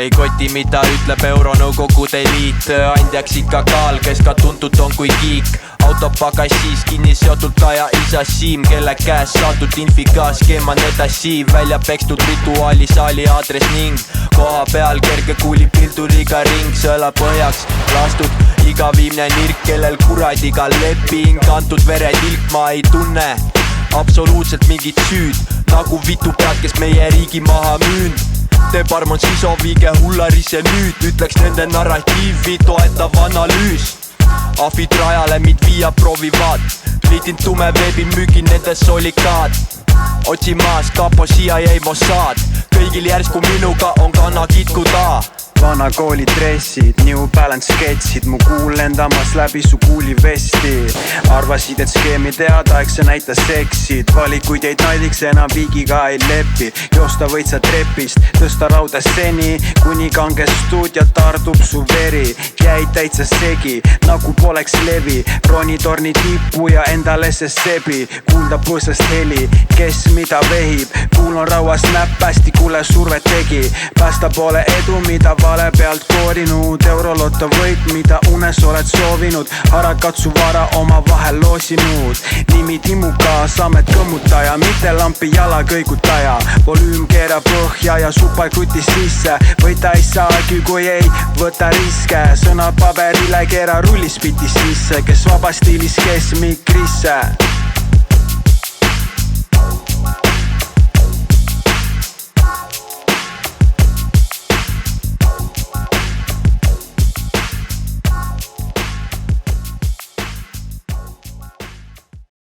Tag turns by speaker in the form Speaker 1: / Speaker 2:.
Speaker 1: ei koti, mida ütleb Euronõukogude liit. Andjaks ikka Kaal, kes ka tuntud on kui kiik. Autopagassis kinni seotud ka ja isa Siim, kelle käes saadud infiga skeema nedasi. Välja pekstud rituaali saali aadres ning koha peal kerge kuuli pilduriga ring. Sõela põhjaks lastud iga viimne nirk, kellel kuradiga leping. Antud veretilk, ma ei tunne absoluutselt mingit süüd, nagu vitupead, kes meie riigi maha müünud. Teeb armon siso, viige hullarisse nüüd. Ütleks nende narratiivi toetav analüüs. Ahvid rajale mind viia proovivad. Liitin tume veebi müügin nendes solikaad. Otsi maas kapo CIA Mossad. Kõigil järsku minuga on kanna kitkuda.
Speaker 2: Vana kooli dressid, New Balance sketsid, mu kuul lendamas läbi su kuuli vesti. Arvasid, et skeemi teada, eks see näita seksid. Valikuid jäid nadiks, enam viigiga ei lepi. Joosta võid sa trepist, tõsta rauda seni, kuni kange stuudio tardub su veri. Jäid täitsa segi, nagu poleks levi. Roni torni tippu ja endale see sebi. Kuulda põõsast heli, kes mida vehib. Kuul on rauas näpp, päästikule survet tegi. Päästa pole edu, mida vale pealt koorinud. Euroloto võit, mida unes oled soovinud. Harakad su vara oma vahel loosinud. Nimi Timuka, samet kõmmutaja, mitte lampi jala kõigutaja. Volüüm keera põhja ja supa krutis sisse. Võita ei saagi, kui ei võta riske. Sõnad paberile keera rullispiti sisse, kes vaba stiilis, kes mikrisse.